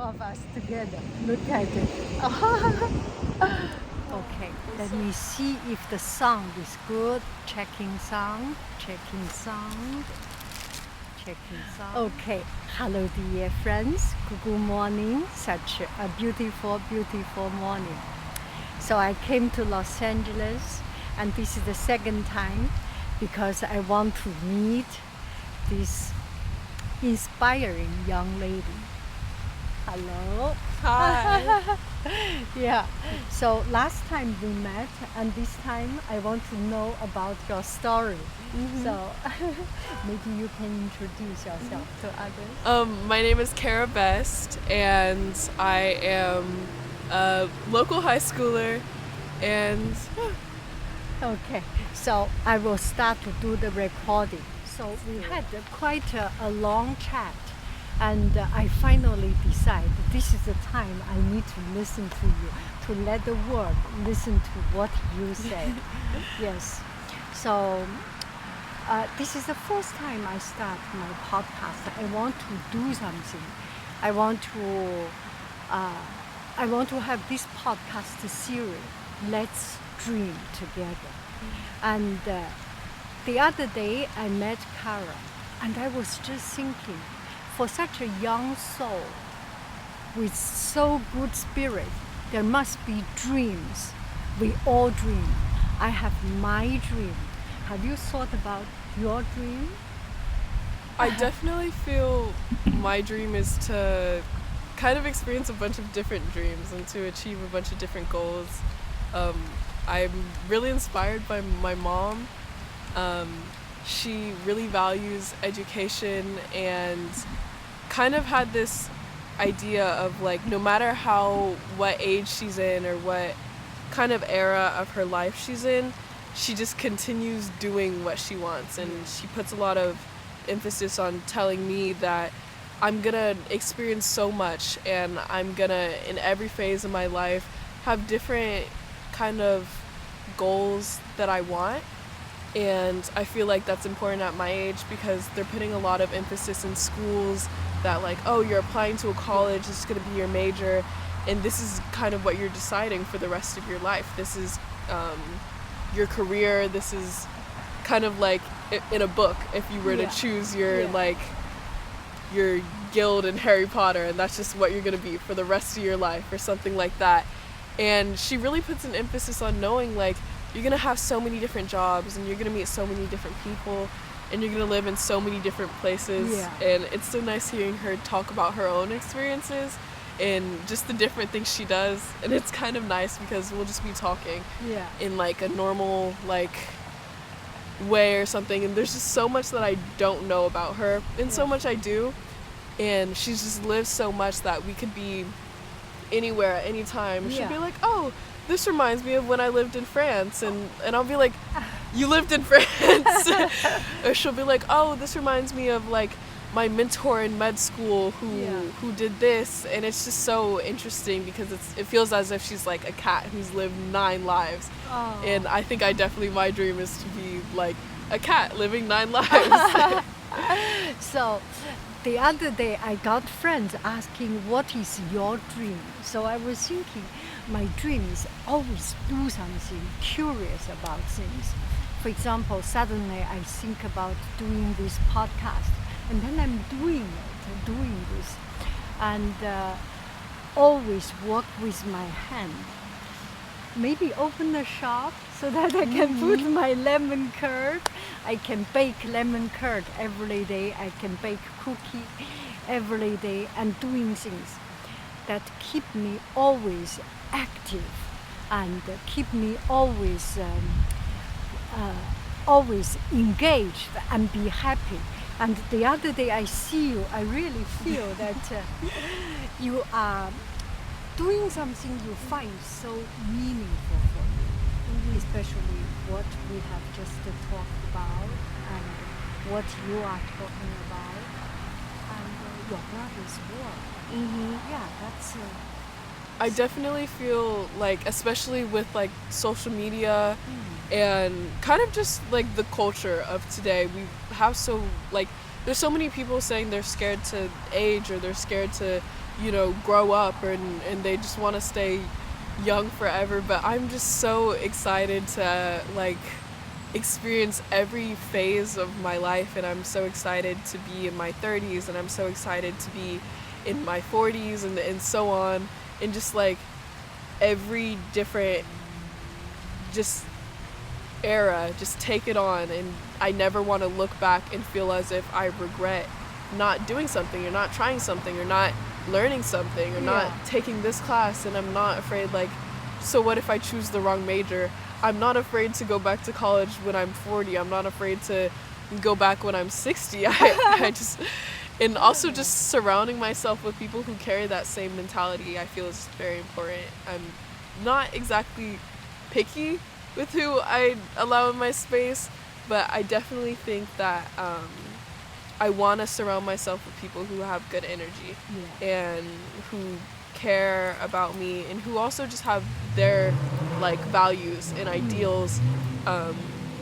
of us together. Look at it. Okay, let me see if the sound is good. Checking sound, checking sound, checking sound. Okay, hello dear friends. Good morning. Such a beautiful, beautiful morning. So I came to Los Angeles, and this is the second time because I want to meet this inspiring young lady. Hello. Hi. Yeah. So last time we met, and this time I want to know about your story. So maybe you can introduce yourself to others. My name is Kara Best, and I am a local high schooler, and Okay. So I will start to do the recording. So we had quite a long chat, and I finally decided this is the time I need to listen to you, to let the world listen to what you said. Yes. So this is the first time I start my podcast. I want to do something. I want to have this podcast series. Let's dream together. And the other day I met Kara, and I was just thinking, for such a young soul with so good spirit, there must be dreams. We all dream. I have my dream. Have you thought about your dream? I definitely feel my dream is to kind of experience a bunch of different dreams and to achieve a bunch of different goals. I'm really inspired by my mom. She really values education and kind of had this idea of like no matter what age she's in or what kind of era of her life she's in, she just continues doing what she wants, and she puts a lot of emphasis on telling me that I'm gonna experience so much, and I'm gonna in every phase of my life have different kind of goals that I want. And I feel like that's important at my age because they're putting a lot of emphasis in schools that like, oh, you're applying to a college, this is going to be your major, and this is kind of what you're deciding for the rest of your life. This is your career. This is kind of like in a book if you were to choose your like your guild in Harry Potter, and that's just what you're going to be for the rest of your life or something like that. And she really puts an emphasis on knowing like you're going to have so many different jobs, and you're going to meet so many different people, and you're going to live in so many different places. And it's so nice hearing her talk about her own experiences and just the different things she does. And it's kind of nice because we'll just be talking in like a normal like way or something, and there's just so much that I don't know about her and so much I do, and she's just lived so much that we could be anywhere at any time. She'll be like, oh, this reminds me of when I lived in France, and I'll be like, you lived in France? Or she'll be like, oh, this reminds me of like my mentor in med school who did this, and it's just so interesting because it feels as if she's like a cat who's lived 9 lives. And I think my dream is to be like a cat living 9 lives. So the other day I got friends asking, what is your dream? So I was thinking, my dream is always do something, curious about things. For example, suddenly I think about doing this podcast, and then I'm doing this, and always work with my hand. Maybe open a shop so that I can put my lemon curd. I can bake lemon curd every day. I can bake cookie every day, and doing things that keep me always active and keep me always engaged and be happy. And the other day I see you, I really feel that you are doing something you find so meaningful for you, especially what we have just talked about and what you are talking about, and your brother's work. Yeah, that's I definitely feel like, especially with like social media and kind of just like the culture of today, we have there's so many people saying they're scared to age or they're scared to grow up and they just want to stay young forever. But I'm just so excited to like experience every phase of my life, and I'm so excited to be in my 30s, and I'm so excited to be in my 40s, and so on, and just like every different just era, just take it on. And I never want to look back and feel as if I regret not doing something or not trying something or not learning something or not taking this class. And I'm not afraid, like, so what if I choose the wrong major? I'm not afraid to go back to college when I'm 40. I'm not afraid to go back when I'm 60. I just, and also just surrounding myself with people who carry that same mentality, I feel is very important. I'm not exactly picky with who I allow in my space, but I definitely think that I want to surround myself with people who have good energy and who care about me, and who also just have their like values and ideals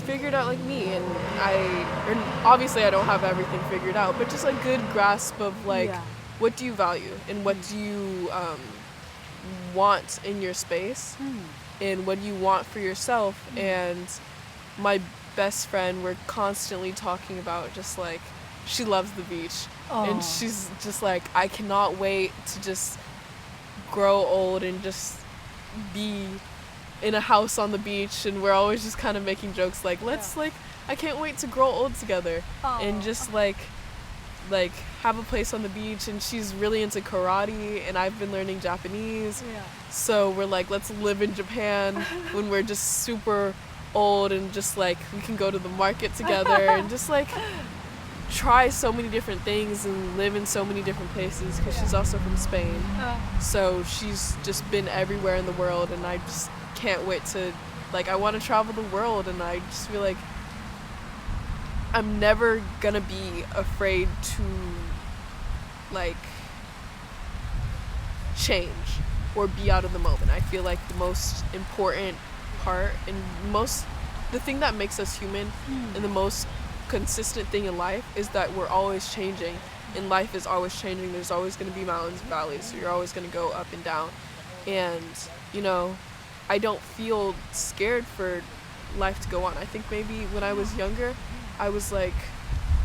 figured out like me. And obviously I don't have everything figured out, but just like good grasp of like what do you value and what do you want in your space and what do you want for yourself. And my best friend, we're constantly talking about just like she loves the beach. And she's just like, I cannot wait to just grow old and just be in a house on the beach. And we're always just kind of making jokes like, let's like, I can't wait to grow old together and just like have a place on the beach. And she's really into karate and I've been learning Japanese, so we're like, let's live in Japan when we're just super old, and just like we can go to the market together and just like try so many different things and live in so many different places, because she's also from Spain. So she's just been everywhere in the world, and I just can't wait to, like, I want to travel the world. And I just feel like I'm never gonna be afraid to like change or be out of the moment. I feel like the most important part and the thing that makes us human and the most consistent thing in life is that we're always changing, and life is always changing. There's always going to be mountains and valleys, so you're always going to go up and down. And I don't feel scared for life to go on. I think maybe when I was younger I was like,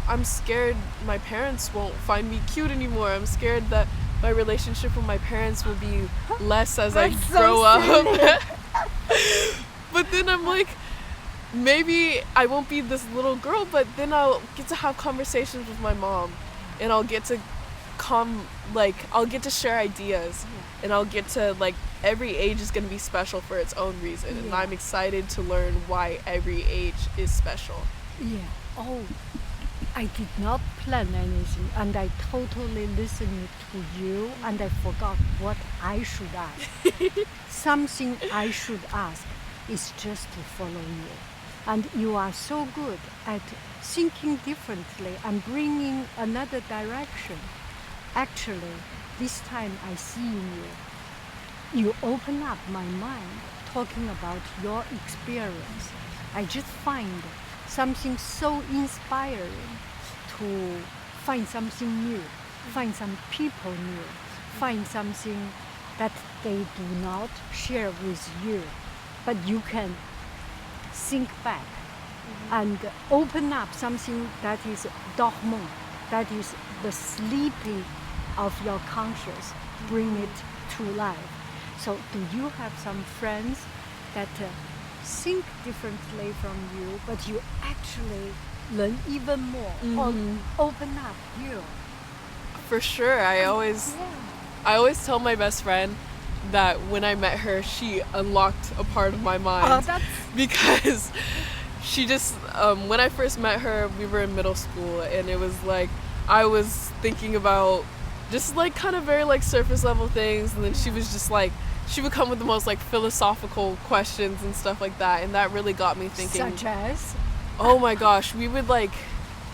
I'm scared my parents won't find me cute anymore. I'm scared that my relationship with my parents will be less as I grow up. But then I'm like, maybe I won't be this little girl, but then I'll get to have conversations with my mom, and I'll get to I'll get to share ideas, and I'll get to, like, every age is going to be special for its own reason, and I'm excited to learn why every age is special. I did not plan anything, and I totally listened to you, and I forgot what I should ask. Something I should ask is just to follow you. And you are so good at thinking differently and bringing another direction. Actually, this time I see in you open up my mind talking about your experience. I just find something so inspiring to find something new, find some people new, find something that they do not share with you, but you can think back and open up something that is dormant, that is the sleeping of your conscious, bring it to life. So do you have some friends that think differently from you, but you actually learn even more or open up you? For sure. I always tell my best friend that when I met her, she unlocked a part of my mind. Because she just, when I first met her, we were in middle school, and it was like, I was thinking about just like kind of very like surface level things, and then she was just like, she would come with the most like philosophical questions and stuff like that, and that really got me thinking. Such as? Oh my gosh, we would like,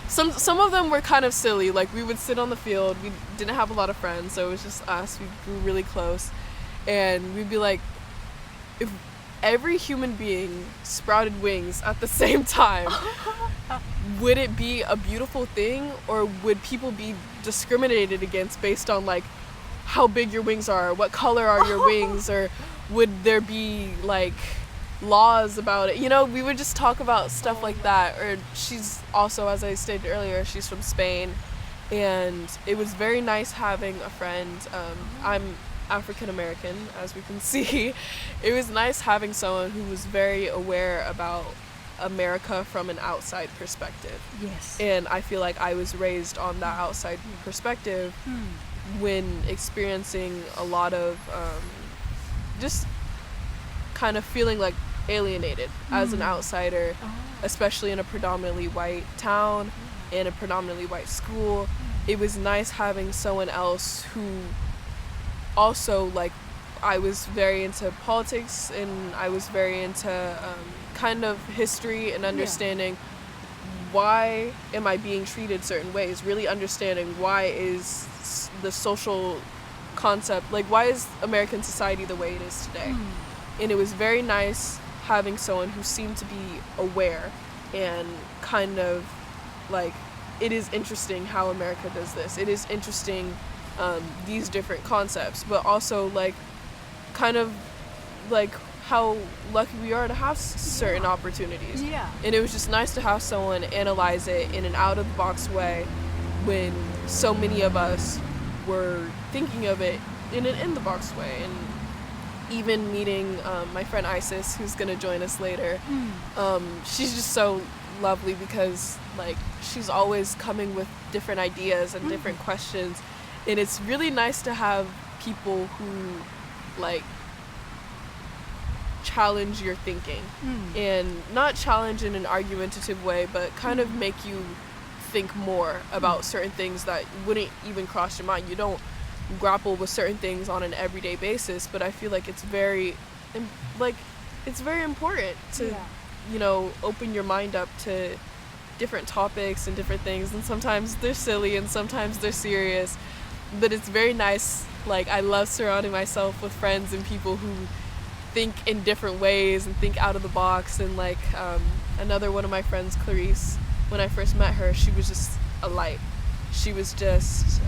some of them were kind of silly. Like, we would sit on the field, we didn't have a lot of friends, so it was just us, we grew really close, and we'd be like, if every human being sprouted wings at the same time, would it be a beautiful thing, or would people be discriminated against based on like how big your wings are, what color are your wings, or would there be like laws about it. You know, we would just talk about stuff like that. Or she's also, as I stated earlier, she's from Spain, and it was very nice having a friend. I'm African American, as we can see. It was nice having someone who was very aware about America from an outside perspective. Yes. And I feel like I was raised on that outside perspective when experiencing a lot of just kind of feeling like alienated as an outsider, especially in a predominantly white town, in a predominantly white school. It was nice having someone else who also, like, I was very into politics, and I was very into kind of history and understanding why am I being treated certain ways, really understanding why is the social concept, like why is American society the way it is today. And it was very nice having someone who seemed to be aware and kind of like, it is interesting how America does this. It is interesting these different concepts, but also like kind of like how lucky we are to have certain opportunities. Yeah. And it was just nice to have someone analyze it in an out-of-the-box way when so many of us were thinking of it in an in-the-box way. And even meeting my friend Isis, who's going to join us later, she's just so lovely because like she's always coming with different ideas and different questions. And it's really nice to have people who like challenge your thinking and not challenge in an argumentative way, but kind of make you think more about certain things that wouldn't even cross your mind. You don't grapple with certain things on an everyday basis, but I feel like it's very important to you know, open your mind up to different topics and different things, and sometimes they're silly and sometimes they're serious, but it's very nice. Like, I love surrounding myself with friends and people who think in different ways and think out of the box. And like another one of my friends, Clarice, when I first met her, she was just a light. She was just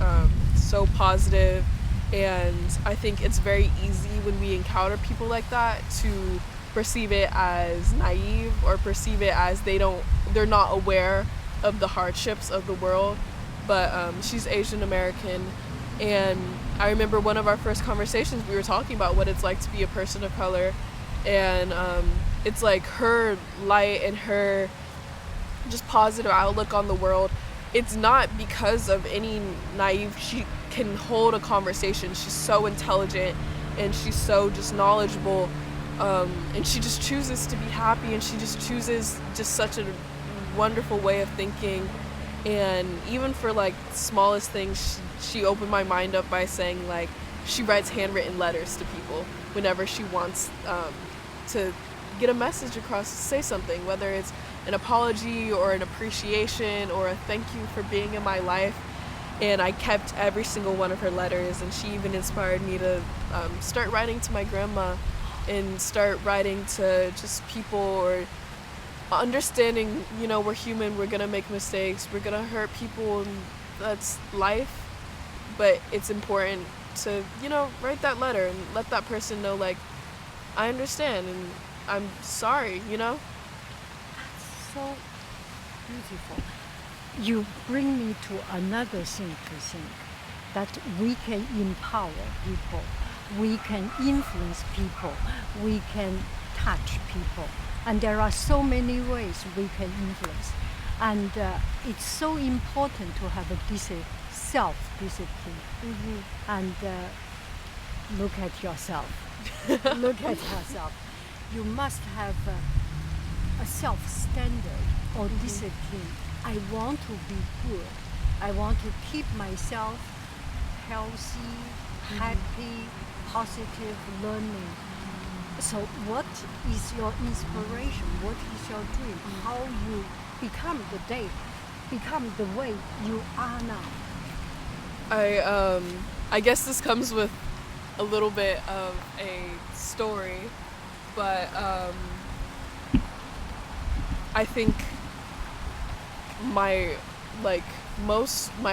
so positive, and I think it's very easy when we encounter people like that to perceive it as naive or perceive it as they're not aware of the hardships of the world. But she's Asian American, and I remember one of our first conversations, we were talking about what it's like to be a person of color, and it's like her light and her just positive outlook on the world. It's not because of any naive, she can hold a conversation. She's so intelligent and she's so just knowledgeable, and she just chooses to be happy, and she just chooses just such a wonderful way of thinking. And even for like smallest things, she opened my mind up by saying like she writes handwritten letters to people whenever she wants to get a message across, to say something, whether it's an apology or an appreciation or a thank you for being in my life. And I kept every single one of her letters, and she even inspired me to start writing to my grandma and start writing to just people, or understanding, you know, we're human, we're gonna make mistakes, we're gonna hurt people, and that's life. But it's important to, you know, write that letter and let that person know, like, I understand and I'm sorry, you know? That's so beautiful. You bring me to another thing to think, that we can empower people, we can influence people, we can touch people. And there are so many ways we can influence. And it's so important to have a self-discipline. And look at yourself. Look at yourself. You must have a self-standard or discipline. I want to be good. I want to keep myself healthy, happy, positive, learning. So what is your inspiration? What is your dream? How you become the way you are now? I guess this comes with a little bit of a story, but I think my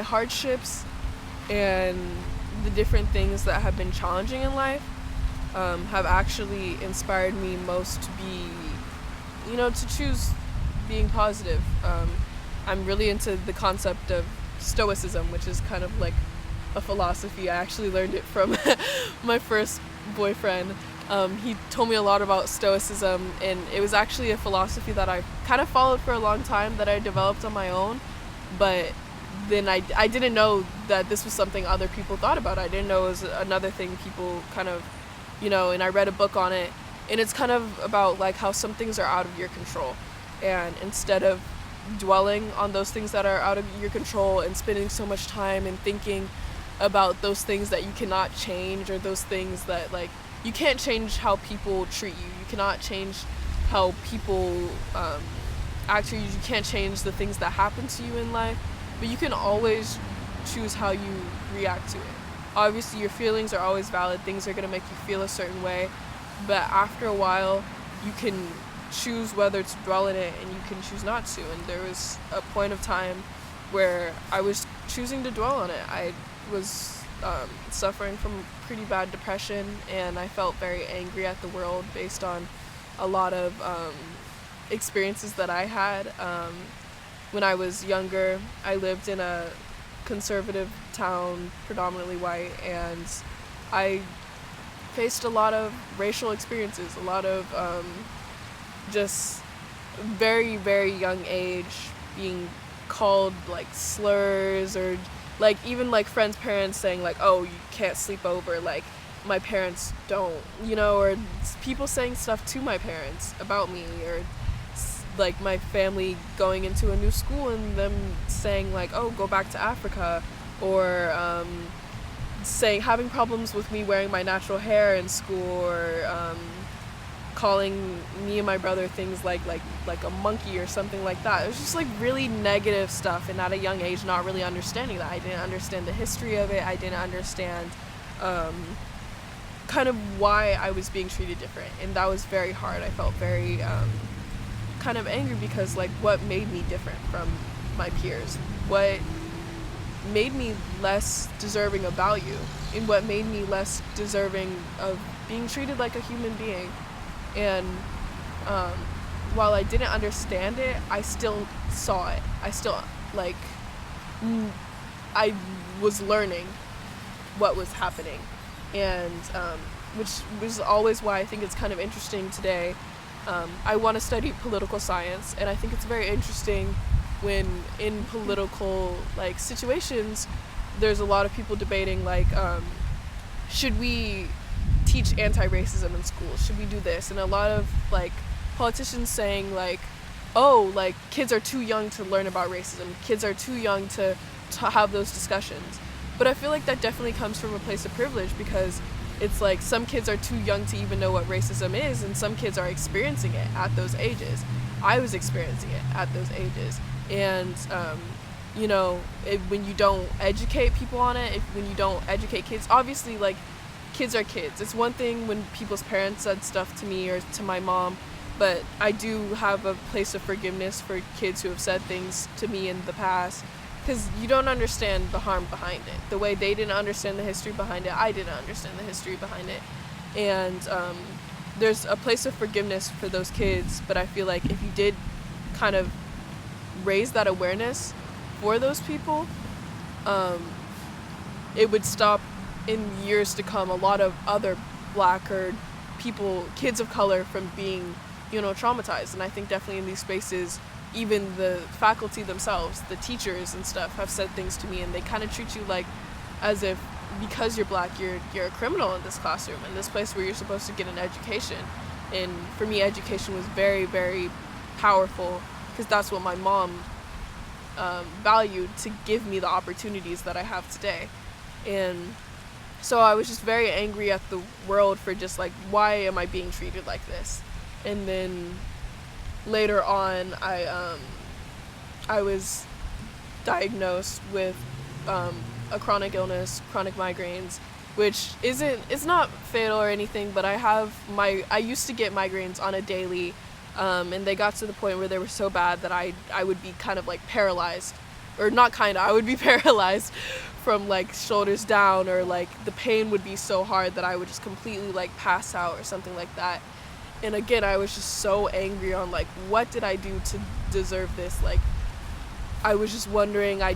hardships and the different things that have been challenging in life have actually inspired me most to be, to choose being positive. I'm really into the concept of stoicism, which is kind of like a philosophy. I actually learned it from my first boyfriend. He told me a lot about stoicism, and it was actually a philosophy that I kind of followed for a long time, that I developed on my own, but then I didn't know that this was something other people thought about. I didn't know it was another thing people kind of, and I read a book on it, and it's kind of about like how some things are out of your control, and instead of dwelling on those things that are out of your control and spending so much time and thinking about those things that you cannot change, or those things that like you can't change how people treat you, you cannot change how people act to you, you can't change the things that happen to you in life, but you can always choose how you react to it. Obviously your feelings are always valid, things are going to make you feel a certain way, but after a while you can choose whether to dwell in it, and you can choose not to. And there was a point of time where I was choosing to dwell on it. I was suffering from pretty bad depression, and I felt very angry at the world based on a lot of experiences that I had. When I was younger, I lived in a conservative town, predominantly white, and I faced a lot of racial experiences, a lot of just very, very young age being called like slurs, or like even like friends' parents saying like, oh, you can't sleep over, like my parents don't, or people saying stuff to my parents about me, or like my family going into a new school and them saying like, oh, go back to Africa, or having problems with me wearing my natural hair in school, or calling me and my brother things like a monkey or something like that. It was just like really negative stuff, and at a young age not really understanding that. I didn't understand the history of it. I didn't understand kind of why I was being treated different, and that was very hard. I felt very kind of angry, because like what made me different from my peers, what made me less deserving of value, and what made me less deserving of being treated like a human being. And while I didn't understand it, I still saw it. I still I was learning what was happening, and which was always why I think it's kind of interesting today. I want to study political science, and I think it's very interesting when in political like situations there's a lot of people debating like, should we teach anti-racism in schools, should we do this, and a lot of like politicians saying like, oh, like kids are too young to learn about racism, kids are too young to have those discussions. But I feel like that definitely comes from a place of privilege, because it's like some kids are too young to even know what racism is, and some kids are experiencing it at those ages. I was experiencing it at those ages, and when you don't educate people on it, when you don't educate kids, obviously like kids are kids. It's one thing when people's parents said stuff to me or to my mom, but I do have a place of forgiveness for kids who have said things to me in the past, because you don't understand the harm behind it. The way they didn't understand the history behind it, I didn't understand the history behind it. And there's a place of forgiveness for those kids, but I feel like if you did kind of raise that awareness for those people, it would stop in years to come a lot of other black or kids of color from being, traumatized. And I think definitely in these spaces, even the faculty themselves, the teachers and stuff, have said things to me, and they kind of treat you like as if because you're black, you're a criminal in this classroom, in this place where you're supposed to get an education. And for me, education was very, very powerful, because that's what my mom valued, to give me the opportunities that I have today. And so I was just very angry at the world for just like, why am I being treated like this? And then later on, I was diagnosed with a chronic illness, chronic migraines, which it's not fatal or anything, but I used to get migraines on a daily, and they got to the point where they were so bad that I would be kind of like paralyzed, or not kind of, I would be paralyzed from like shoulders down, or like the pain would be so hard that I would just completely like pass out or something like that. And again, I was just so angry on like, what did I do to deserve this? Like, I was just wondering. I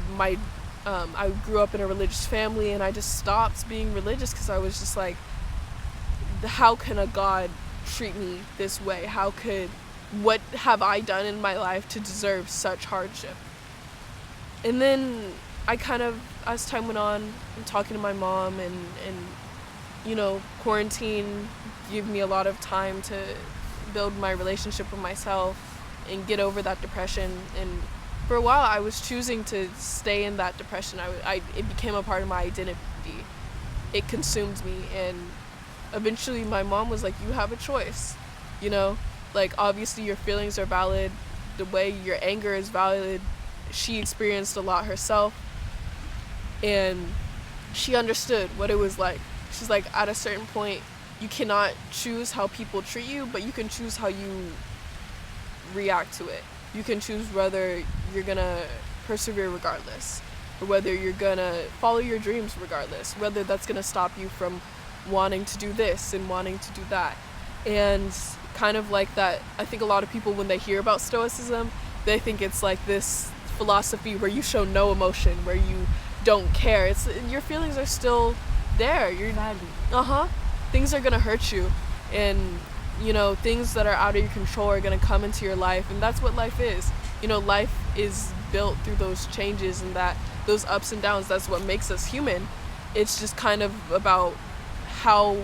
grew up in a religious family, and I just stopped being religious because I was just like, how can a God treat me this way? What have I done in my life to deserve such hardship? And then I kind of, as time went on, I'm talking to my mom, and you know, quarantine gave me a lot of time to build my relationship with myself and get over that depression. And for a while, I was choosing to stay in that depression. It became a part of my identity. It consumed me, and eventually my mom was like, you have a choice, you know? Like, obviously your feelings are valid, the way your anger is valid. She experienced a lot herself, and she understood what it was like. She's like, at a certain point, you cannot choose how people treat you, but you can choose how you react to it. You can choose whether you're gonna persevere regardless, or whether you're gonna follow your dreams regardless, whether that's gonna stop you from wanting to do this and wanting to do that. And kind of like that, I think a lot of people, when they hear about Stoicism, they think it's like this philosophy where you show no emotion, where you don't care. It's, your feelings are still there. You're things are gonna hurt you, and you know, things that are out of your control are gonna come into your life, and that's what life is. You know, life is built through those changes and those ups and downs. That's what makes us human. It's just kind of about how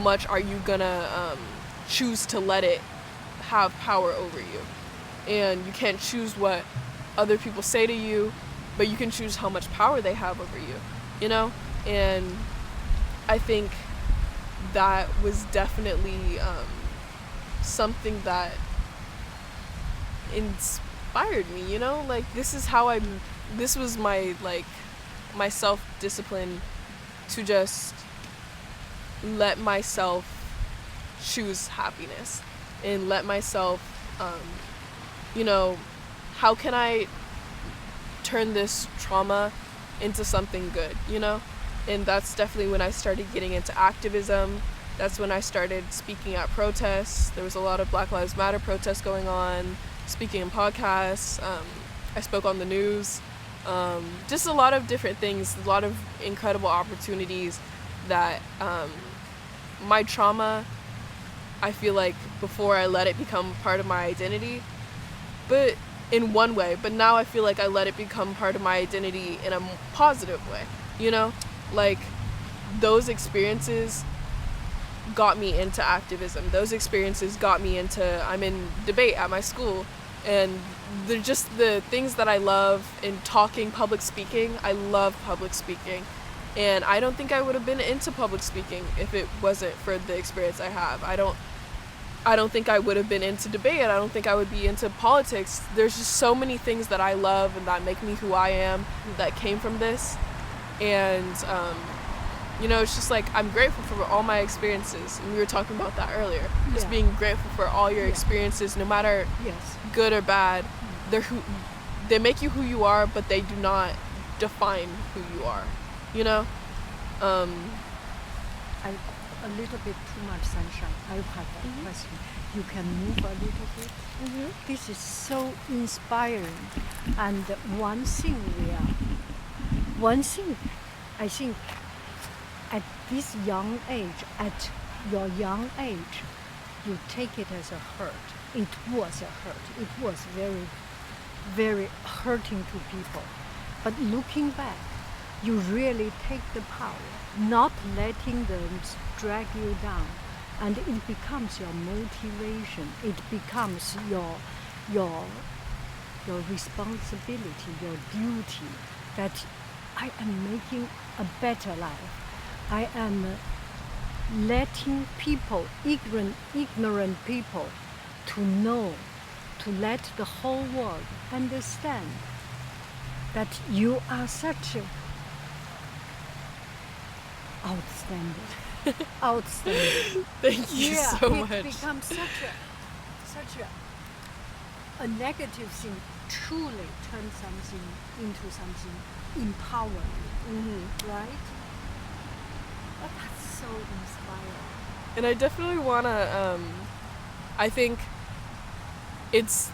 much are you gonna choose to let it have power over you. And you can't choose what other people say to you, but you can choose how much power they have over you, you know? And I think that was definitely something that inspired me, you know? Like, this was my, like, my self-discipline to just let myself choose happiness and let myself, you know, how can I turn this trauma into something good, you know? And that's definitely when I started getting into activism. That's when I started speaking at protests. There was a lot of Black Lives Matter protests going on, speaking in podcasts. I spoke on the news. Just a lot of different things, a lot of incredible opportunities that my trauma, I feel like before I let it become part of my identity, but in one way, but now I feel like I let it become part of my identity in a positive way, you know? Like, those experiences got me into activism. Those experiences got me into, I'm in debate at my school, and they're just the things that I love in talking, public speaking. I love public speaking, and I don't think I would have been into public speaking if it wasn't for the experience I have. I don't think I would have been into debate. I don't think I would be into politics. There's just so many things that I love and that make me who I am that came from this. And, you know, it's just like, I'm grateful for all my experiences. And we were talking about that earlier. Just being grateful for all your experiences, no matter good or bad. They make you who you are, but they do not define who you are, you know? A little bit too much sunshine. I have a question. You can move a little bit. This is so inspiring. And one thing I think at this young age, at your young age, you take it as a hurt. It was a hurt. It was very, very hurting to people. But looking back, you really take the power, not letting them drag you down, and it becomes your motivation. It becomes your responsibility, your duty, that I am making a better life. I am letting people, ignorant people, to know, to let the whole world understand that you are such a outstanding. Thank you so much. It becomes such a negative thing. truly turn something into something empowering, right? Oh, that's so inspiring. And I definitely want to, I think it's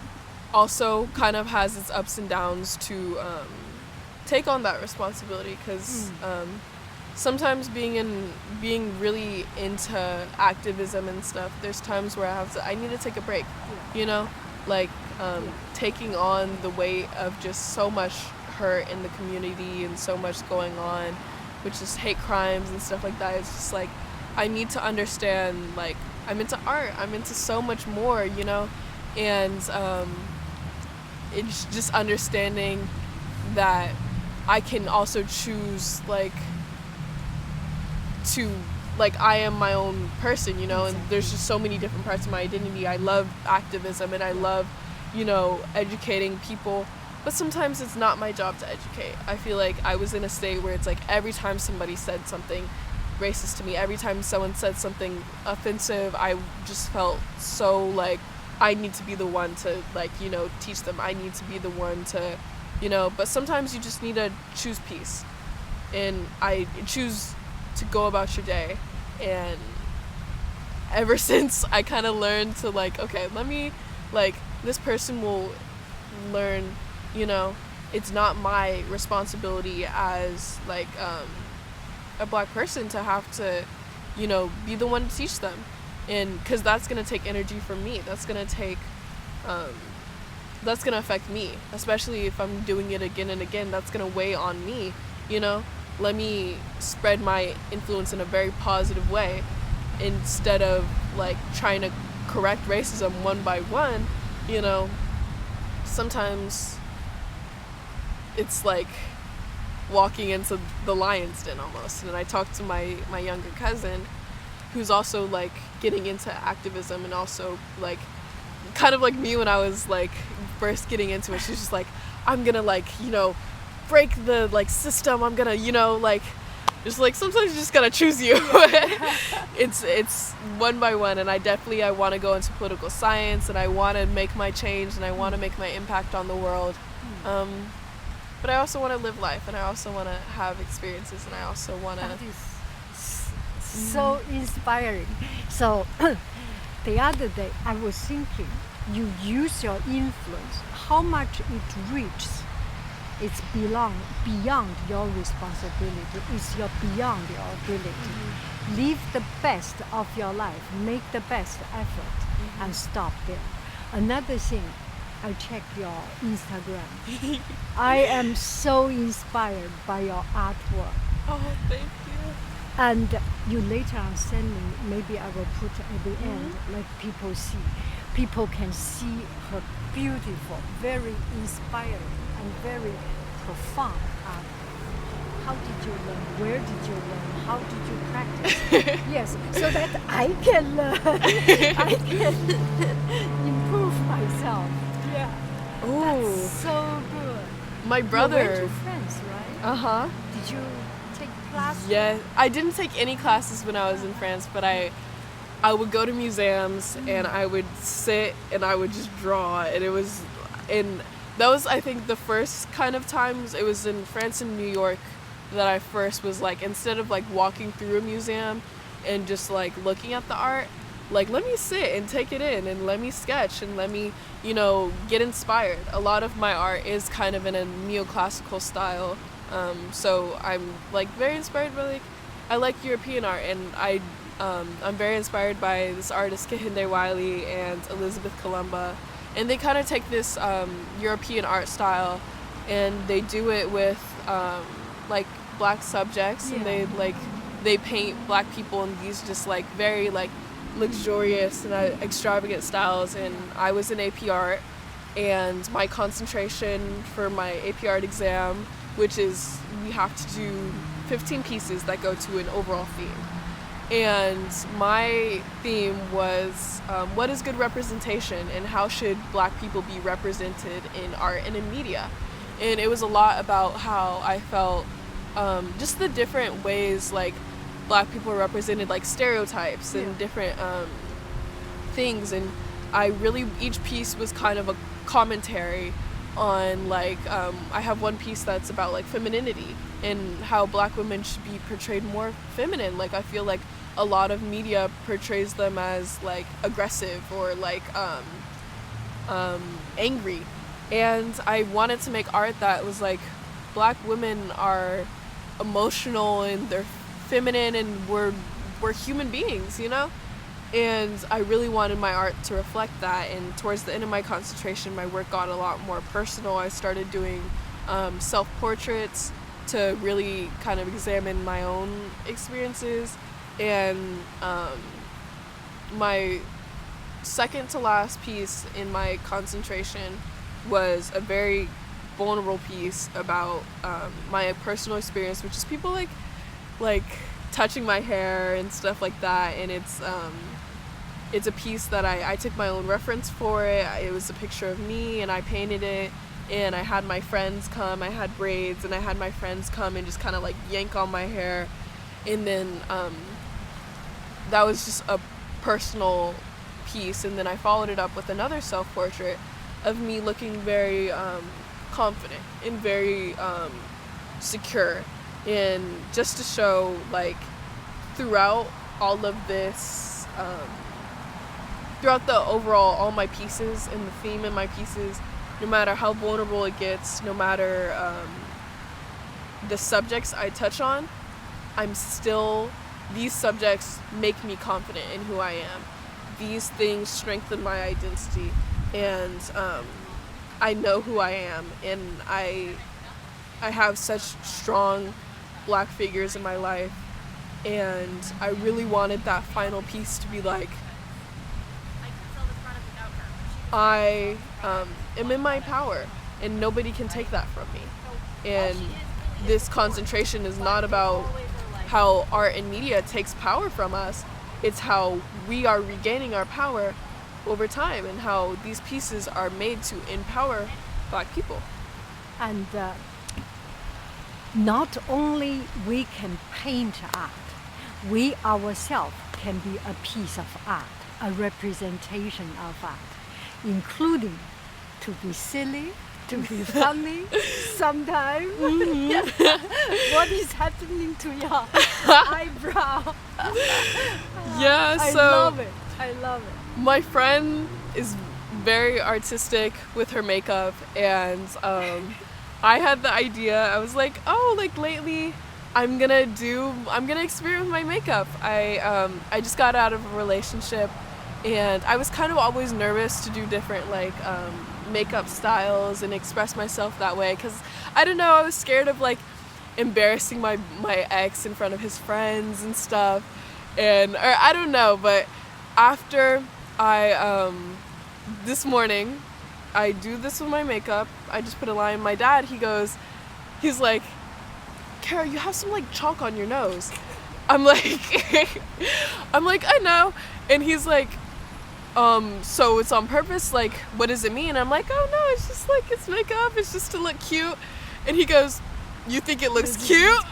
also kind of has its ups and downs to take on that responsibility, because sometimes being really into activism and stuff, there's times where I need to take a break, like taking on the weight of just so much hurt in the community and so much going on, which is hate crimes and stuff like that. It's just like, I need to understand, like, I'm into art, I'm into so much more, and it's just understanding that I can also choose, like, to, like, I am my own person, and there's just so many different parts of my identity. I love activism and I love, educating people, but sometimes it's not my job to educate. I feel like I was in a state where it's like every time somebody said something racist to me, every time someone said something offensive, I just felt so like I need to be the one to, like, teach them. I need to be the one to, but sometimes you just need to choose peace. And I choose to go about your day. And ever since I kind of learned to, like, okay, let me, like, this person will learn, it's not my responsibility as, like, a black person to have to, be the one to teach them. And because that's going to take energy from me. That's going to take, that's going to affect me, especially if I'm doing it again and again. That's going to weigh on me, Let me spread my influence in a very positive way instead of, like, trying to correct racism one by one, Sometimes it's like walking into the lion's den almost. And I talked to my younger cousin, who's also, like, getting into activism and also, like, kind of like me when I was, like, first getting into it. She's just like, I'm gonna, like, break the, like, system. I'm gonna, like, just, like, sometimes you just gotta choose you. It's one by one. And I want to go into political science, and I want to make my change, and I want to make my impact on the world. But I also want to live life, and I also want to have experiences, and I also want to... That is so inspiring. So the other day I was thinking, you use your influence, how much it reaches, it's beyond your responsibility, it's beyond your ability. Live the best of your life, make the best effort, and stop there. Another thing, I check your Instagram. I am so inspired by your artwork. Oh, thank you. And you later on send me, maybe I will put at the end, like people can see her beautiful, very inspiring, and very profound art. How did you learn? Where did you learn? How did you practice? Yes, so that I can learn, I can improve myself. Yeah. Oh, that's so good. My brother. You went to France, right? Did you take classes? Yeah, I didn't take any classes when I was in France, but I would go to museums and I would sit and I would just draw, and that was, I think, the first kind of times. It was in France and New York that I first was like, instead of, like, walking through a museum and just, like, looking at the art, like, let me sit and take it in, and let me sketch, and let me, get inspired. A lot of my art is kind of in a neoclassical style, so I'm, like, very inspired by, like, I like European art, and I'm very inspired by this artist Kehinde Wiley and Elizabeth Columba, and they kind of take this European art style, and they do it with like, black subjects, and they paint black people in these just, like, very, like, luxurious and extravagant styles. And I was in AP Art, and my concentration for my AP Art exam, which is we have to do 15 pieces that go to an overall theme. And my theme was what is good representation, and how should black people be represented in art and in media. And it was a lot about how I felt just the different ways, like, black people are represented, like, stereotypes and different things. And each piece was kind of a commentary on like I have one piece that's about like femininity and how black women should be portrayed more feminine. Like I feel like a lot of media portrays them as like aggressive or like angry, and I wanted to make art that was like black women are emotional and they're feminine and we're human beings, you know? And I really wanted my art to reflect that. And towards the end of my concentration, my work got a lot more personal. I started doing self-portraits to really kind of examine my own experiences. And my second to last piece in my concentration was a very vulnerable piece about my personal experience, which is people like touching my hair and stuff like that. And it's a piece that I took my own reference for it. It was a picture of me and I painted it, and I had my friends come. I had braids and I had my friends come and just kind of like yank on my hair. And then that was just a personal piece. And then I followed it up with another self-portrait of me looking very confident and very secure, and just to show like throughout all of this throughout the overall all my pieces and the theme in my pieces, no matter how vulnerable it gets, no matter the subjects I touch on, these subjects make me confident in who I am. These things strengthen my identity, and I know who I am, and I have such strong black figures in my life, and I really wanted that final piece to be like, I am in my power and nobody can take that from me. And this concentration is not about how art and media takes power from us. It's how we are regaining our power over time, and how these pieces are made to empower black people. And not only we can paint art, we ourselves can be a piece of art, a representation of art, including to be silly, to be funny sometimes. What is happening to your eyebrow? Yeah, I so love it. I love it. my friend is very artistic with her makeup, and I had the idea. I was like, oh, like lately I'm gonna experiment with my makeup. I just got out of a relationship, and I was kind of always nervous to do different like makeup styles and express myself that way, because I don't know, I was scared of like embarrassing my ex in front of his friends and stuff, or I don't know. But after I this morning I do this with my makeup, I just put a line. My dad, he's like, Kara, you have some like chalk on your nose. I'm like I know. And he's like, so it's on purpose, like what does it mean? I'm like, oh no, it's just like, it's makeup, it's just to look cute. And he goes, you think it looks cute?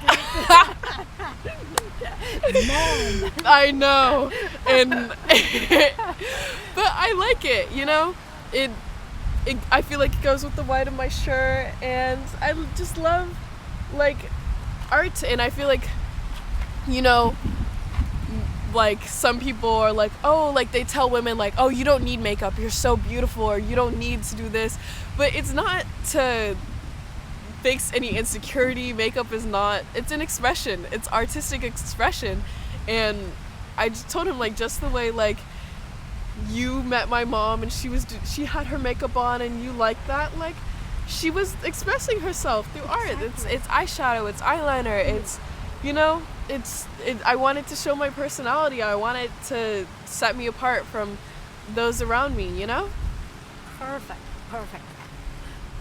Man. I know. And but I like it, you know? It I feel like it goes with the white of my shirt, and I just love like art. And I feel like, you know, like some people are like, oh, like they tell women like, oh, you don't need makeup, you're so beautiful, or you don't need to do this. But it's not to fix any insecurity. Makeup is not, it's an expression, it's artistic expression. And I just told him, like, just the way like you met my mom and she had her makeup on and you liked that, like she was expressing herself through art. Exactly. It's eyeshadow, it's eyeliner, it's, you know, I wanted to show my personality. I wanted to set me apart from those around me, you know? Perfect.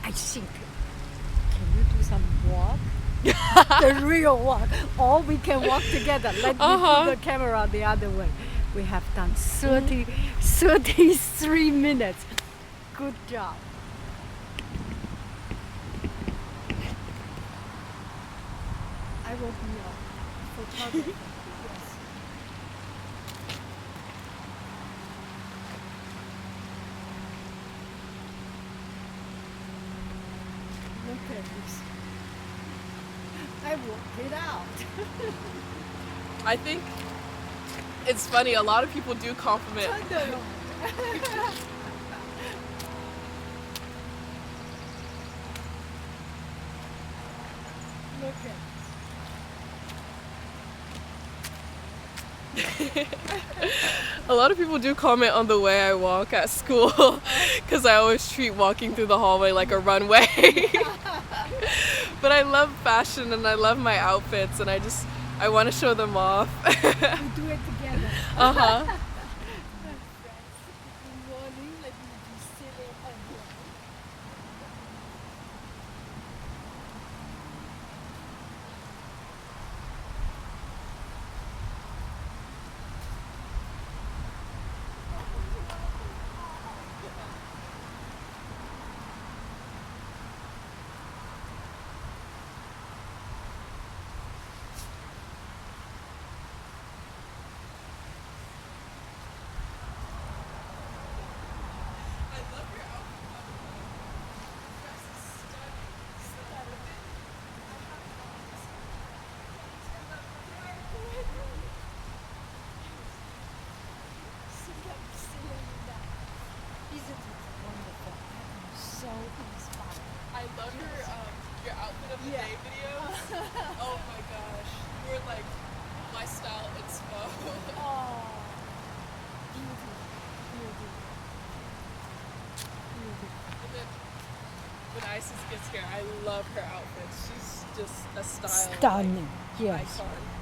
I think, can you do some walk? The real walk. Or we can walk together. Let me put the camera the other way. We have done 33 minutes. Good job. I will be your photographer. Yes. this. I worked it out. I think it's funny. A lot of people do compliment. Look at A lot of people do comment on the way I walk at school because I always treat walking through the hallway like a runway. But I love fashion and I love my outfits and I want to show them off. we do it together. Uh-huh. Good morning. Let me be silly again. Isn't it wonderful? I'm so inspired. I love your outfit of the day videos. Oh my gosh. You're like my style inspo. Oh, beauty, beauty, beauty. And then when Isis gets here, I love her outfit. She's just a style Stunning, yes. icon.